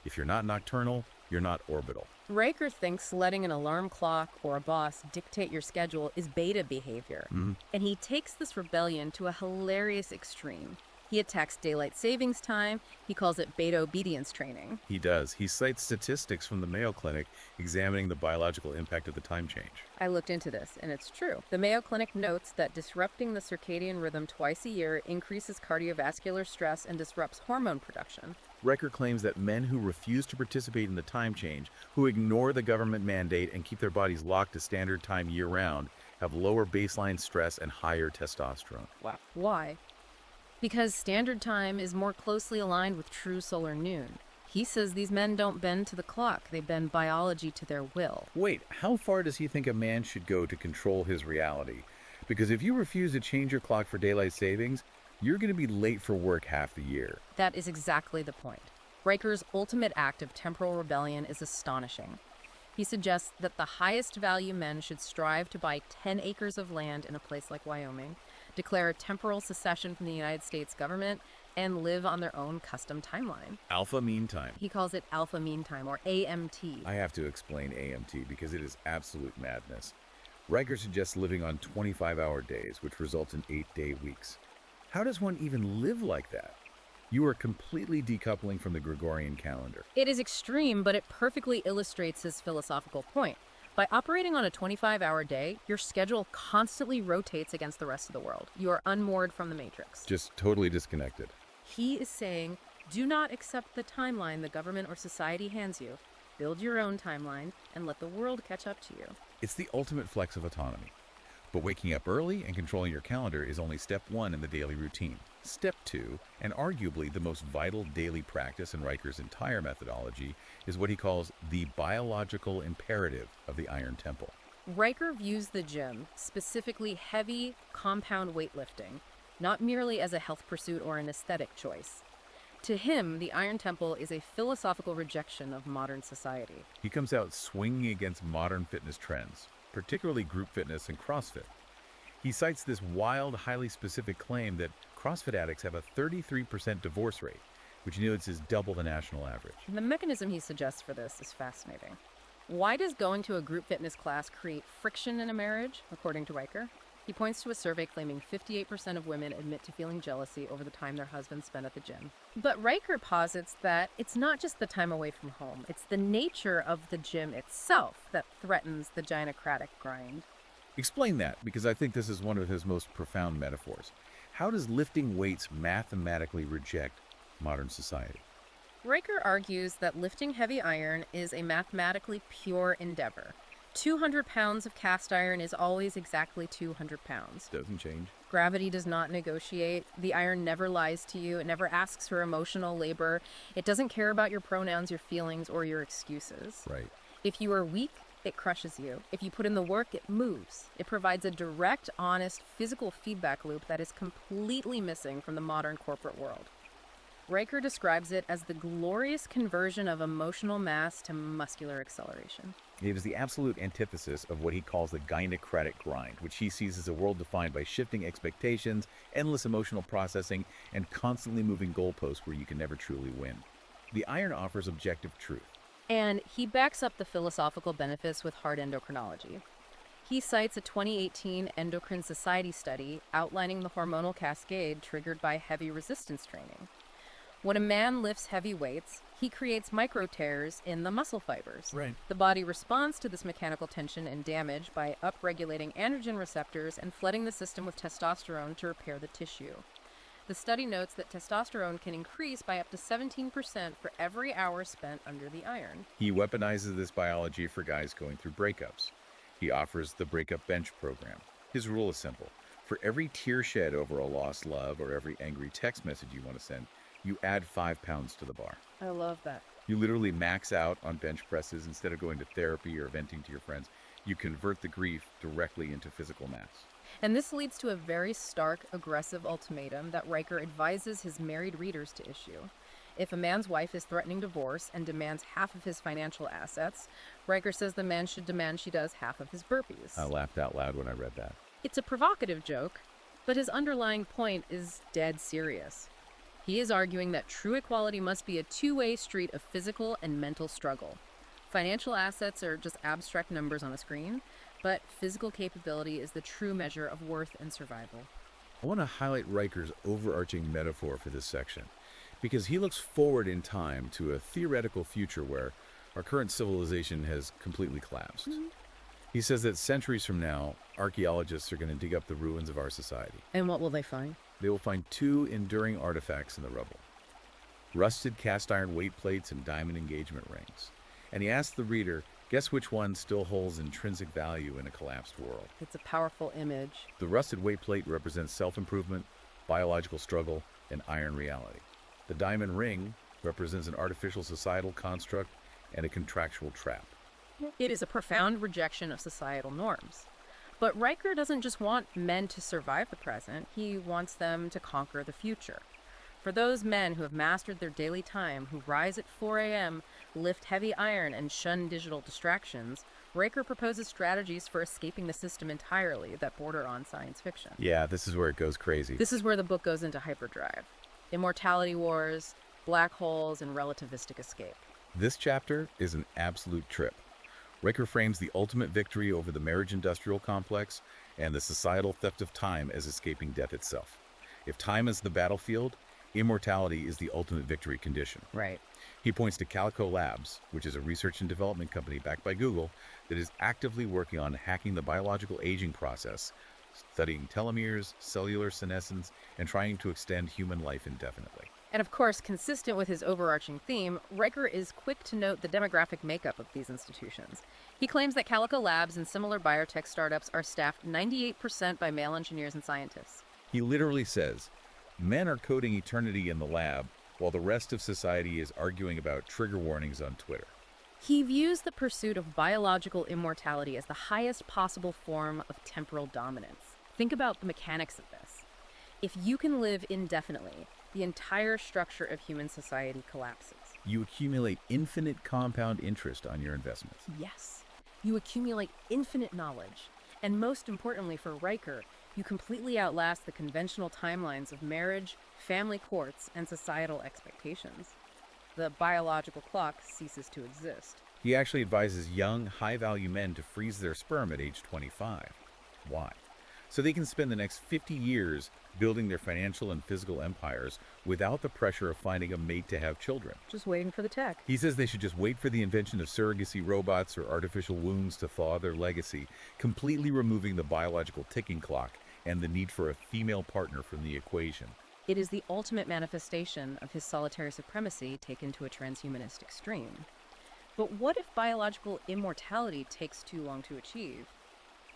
"If you're not nocturnal, you're not orbital." Riker thinks letting an alarm clock or a boss dictate your schedule is beta behavior. And he takes this rebellion to a hilarious extreme. He attacks daylight savings time. He calls it beta obedience training. He does. He cites statistics from the Mayo Clinic examining the biological impact of the time change. I looked into this, and it's true. The Mayo Clinic notes that disrupting the circadian rhythm twice a year increases cardiovascular stress and disrupts hormone production. Riker claims that men who refuse to participate in the time change, who ignore the government mandate and keep their bodies locked to standard time year-round, have lower baseline stress and higher testosterone. Wow. Why? Because standard time is more closely aligned with true solar noon. He says these men don't bend to the clock, they bend biology to their will. Wait, how far does he think a man should go to control his reality? Because if you refuse to change your clock for daylight savings, you're going to be late for work half the year. That is exactly the point. Riker's ultimate act of temporal rebellion is astonishing. He suggests that the highest value men should strive to buy 10 acres of land in a place like Wyoming, declare a temporal secession from the United States government, and live on their own custom timeline. Alpha mean time. He calls it alpha mean time, or AMT. I have to explain AMT because it is absolute madness. Riker suggests living on 25-hour days, which results in 8-day weeks. How does one even live like that? You are completely decoupling from the Gregorian calendar. It is extreme, but it perfectly illustrates his philosophical point. By operating on a 25-hour day, your schedule constantly rotates against the rest of the world. You are unmoored from the matrix. Just totally disconnected. He is saying, do not accept the timeline the government or society hands you. Build your own timeline and let the world catch up to you. It's the ultimate flex of autonomy. But waking up early and controlling your calendar is only step one in the daily routine. Step two, and arguably the most vital daily practice in Riker's entire methodology, is what he calls the biological imperative of the Iron Temple. Riker views the gym, specifically heavy, compound weightlifting, not merely as a health pursuit or an aesthetic choice. To him, the Iron Temple is a philosophical rejection of modern society. He comes out swinging against modern fitness trends, particularly group fitness and CrossFit. He cites this wild, highly specific claim that CrossFit addicts have a 33% divorce rate, which he notes is double the national average. The mechanism he suggests for this is fascinating. Why does going to a group fitness class create friction in a marriage, according to Riker? He points to a survey claiming 58% of women admit to feeling jealousy over the time their husbands spend at the gym. But Riker posits that it's not just the time away from home, it's the nature of the gym itself that threatens the gynocratic grind. Explain that, because I think this is one of his most profound metaphors. How does lifting weights mathematically reject modern society? Riker argues that lifting heavy iron is a mathematically pure endeavor. 200 pounds of cast iron is always exactly 200 pounds. Doesn't change. Gravity does not negotiate. The iron never lies to you. It never asks for emotional labor. It doesn't care about your pronouns, your feelings, or your excuses. Right. If you are weak, it crushes you. If you put in the work, it moves. It provides a direct, honest, physical feedback loop that is completely missing from the modern corporate world. Riker describes it as the glorious conversion of emotional mass to muscular acceleration. It is the absolute antithesis of what he calls the gynocratic grind, which he sees as a world defined by shifting expectations, endless emotional processing, and constantly moving goalposts where you can never truly win. The iron offers objective truth. And he backs up the philosophical benefits with hard endocrinology. He cites a 2018 Endocrine Society study outlining the hormonal cascade triggered by heavy resistance training. When a man lifts heavy weights, he creates micro tears in the muscle fibers. Right. The body responds to this mechanical tension and damage by upregulating androgen receptors and flooding the system with testosterone to repair the tissue. The study notes that testosterone can increase by up to 17% for every hour spent under the iron. He weaponizes this biology for guys going through breakups. He offers the breakup bench program. His rule is simple. For every tear shed over a lost love or every angry text message you want to send, you add 5 pounds to the bar. I love that. You literally max out on bench presses. Instead of going to therapy or venting to your friends, you convert the grief directly into physical mass. And this leads to a very stark, aggressive ultimatum that Riker advises his married readers to issue. If a man's wife is threatening divorce and demands half of his financial assets, Riker says the man should demand she does half of his burpees. I laughed out loud when I read that. It's a provocative joke, but his underlying point is dead serious. He is arguing that true equality must be a two-way street of physical and mental struggle. Financial assets are just abstract numbers on a screen, but physical capability is the true measure of worth and survival. I want to highlight Riker's overarching metaphor for this section, because he looks forward in time to a theoretical future where our current civilization has completely collapsed. He says that centuries from now, archaeologists are going to dig up the ruins of our society. And what will they find? They will find two enduring artifacts in the rubble: rusted cast iron weight plates and diamond engagement rings. And he asks the reader, guess which one still holds intrinsic value in a collapsed world? It's a powerful image. The rusted weight plate represents self-improvement, biological struggle, and iron reality. The diamond ring represents an artificial societal construct and a contractual trap. It is a profound rejection of societal norms. But Riker doesn't just want men to survive the present, he wants them to conquer the future. For those men who have mastered their daily time, who rise at 4 a.m., lift heavy iron, and shun digital distractions, Riker proposes strategies for escaping the system entirely that border on science fiction. Yeah, this is where it goes crazy. This is where the book goes into hyperdrive. Immortality wars, black holes, and relativistic escape. This chapter is an absolute trip. Riker frames the ultimate victory over the marriage-industrial complex and the societal theft of time as escaping death itself. If time is the battlefield, immortality is the ultimate victory condition. Right. He points to Calico Labs, which is a research and development company backed by Google that is actively working on hacking the biological aging process, studying telomeres, cellular senescence, and trying to extend human life indefinitely. And of course, consistent with his overarching theme, Riker is quick to note the demographic makeup of these institutions. He claims that Calico Labs and similar biotech startups are staffed 98% by male engineers and scientists. He literally says, men are coding eternity in the lab while the rest of society is arguing about trigger warnings on Twitter. He views the pursuit of biological immortality as the highest possible form of temporal dominance. Think about the mechanics of this. If you can live indefinitely, the entire structure of human society collapses. You accumulate infinite compound interest on your investments. Yes, you accumulate infinite knowledge. And most importantly for Riker, you completely outlast the conventional timelines of marriage, family courts, and societal expectations. The biological clock ceases to exist. He actually advises young, high-value men to freeze their sperm at age 25. Why? So they can spend the next 50 years building their financial and physical empires without the pressure of finding a mate to have children. Just waiting for the tech. He says they should just wait for the invention of surrogacy robots or artificial wombs to thaw their legacy, completely removing the biological ticking clock and the need for a female partner from the equation. It is the ultimate manifestation of his solitary supremacy taken to a transhumanist extreme. But what if biological immortality takes too long to achieve?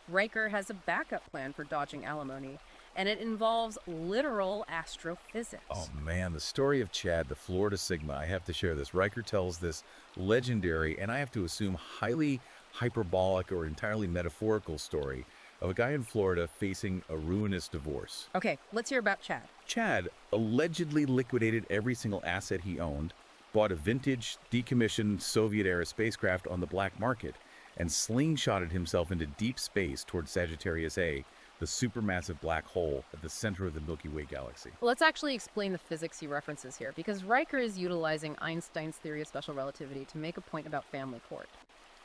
Riker has a backup plan for dodging alimony, and it involves literal astrophysics. Oh man, the story of Chad, the Florida Sigma, I have to share this. Riker tells this legendary, and I have to assume highly hyperbolic or entirely metaphorical story of a guy in Florida facing a ruinous divorce. Okay, let's hear about Chad. Chad allegedly liquidated every single asset he owned, bought a vintage, decommissioned Soviet-era spacecraft on the black market, and slingshotted himself into deep space toward Sagittarius A, the supermassive black hole at the center of the Milky Way galaxy. Well, let's actually explain the physics he references here, because Riker is utilizing Einstein's theory of special relativity to make a point about family court.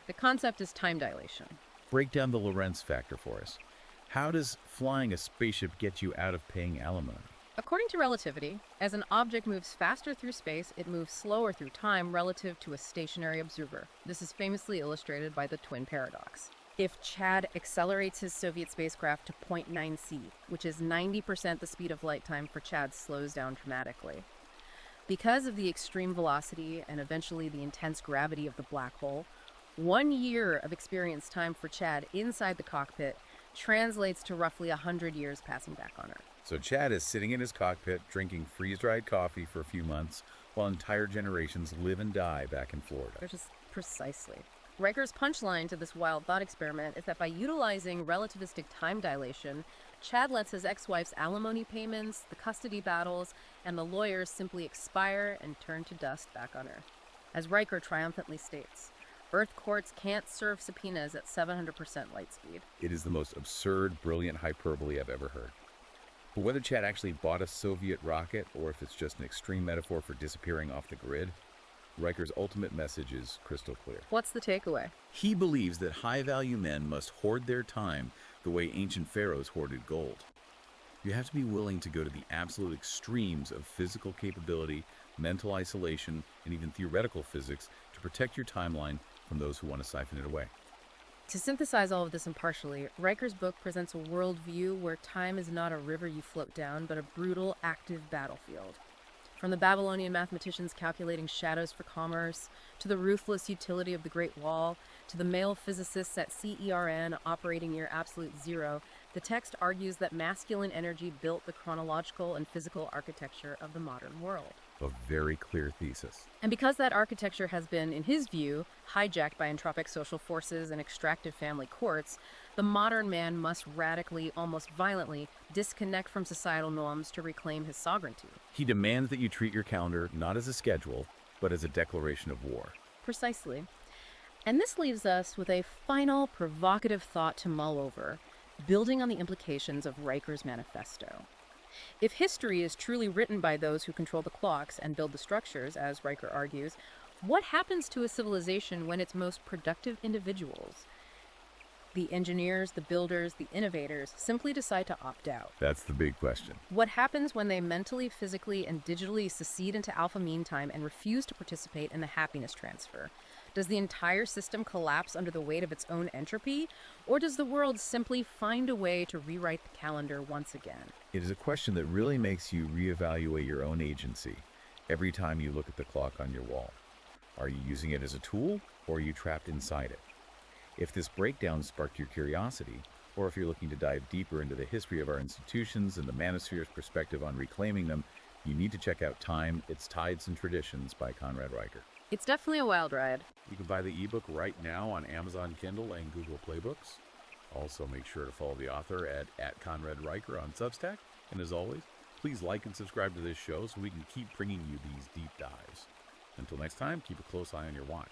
The concept is time dilation. Break down the Lorentz factor for us. How does flying a spaceship get you out of paying alimony? According to relativity, as an object moves faster through space, it moves slower through time relative to a stationary observer. This is famously illustrated by the twin paradox. If Chad accelerates his Soviet spacecraft to 0.9 c, which is 90% the speed of light time for Chad, slows down dramatically. Because of the extreme velocity and eventually the intense gravity of the black hole, 1 year of experience time for Chad inside the cockpit translates to roughly 100 years passing back on Earth. So Chad is sitting in his cockpit drinking freeze-dried coffee for a few months while entire generations live and die back in Florida. Which is precisely. Riker's punchline to this wild thought experiment is that by utilizing relativistic time dilation, Chad lets his ex-wife's alimony payments, the custody battles, and the lawyers simply expire and turn to dust back on Earth. As Riker triumphantly states, Earth courts can't serve subpoenas at 700% light speed. It is the most absurd, brilliant hyperbole I've ever heard. But whether Chad actually bought a Soviet rocket or if it's just an extreme metaphor for disappearing off the grid, Riker's ultimate message is crystal clear. What's the takeaway? He believes that high-value men must hoard their time the way ancient pharaohs hoarded gold. You have to be willing to go to the absolute extremes of physical capability, mental isolation, and even theoretical physics to protect your timeline from those who want to siphon it away. To synthesize all of this impartially, Riker's book presents a worldview where time is not a river you float down, but a brutal, active battlefield. From the Babylonian mathematicians calculating shadows for commerce, to the ruthless utility of the Great Wall, to the male physicists at CERN operating near absolute zero, the text argues that masculine energy built the chronological and physical architecture of the modern world. A very clear thesis. And because that architecture has been, in his view, hijacked by entropic social forces and extractive family courts, the modern man must radically, almost violently, disconnect from societal norms to reclaim his sovereignty. He demands that you treat your calendar not as a schedule, but as a declaration of war. Precisely. And this leaves us with a final provocative thought to mull over, building on the implications of Riker's manifesto. If history is truly written by those who control the clocks and build the structures, as Riker argues, what happens to a civilization when its most productive individuals, the engineers, the builders, the innovators, simply decide to opt out? That's the big question. What happens when they mentally, physically, and digitally secede into alpha mean time and refuse to participate in the happiness transfer? Does the entire system collapse under the weight of its own entropy? Or does the world simply find a way to rewrite the calendar once again? It is a question that really makes you reevaluate your own agency every time you look at the clock on your wall. Are you using it as a tool, or are you trapped inside it? If this breakdown sparked your curiosity, or if you're looking to dive deeper into the history of our institutions and the manosphere's perspective on reclaiming them, you need to check out Time, Its Tides and Traditions by Conrad Riker. It's definitely a wild ride. You can buy the ebook right now on Amazon Kindle and Google Play Books. Also, make sure to follow the author at Conrad Riker on Substack. And as always, please like and subscribe to this show so we can keep bringing you these deep dives. Until next time, keep a close eye on your watch.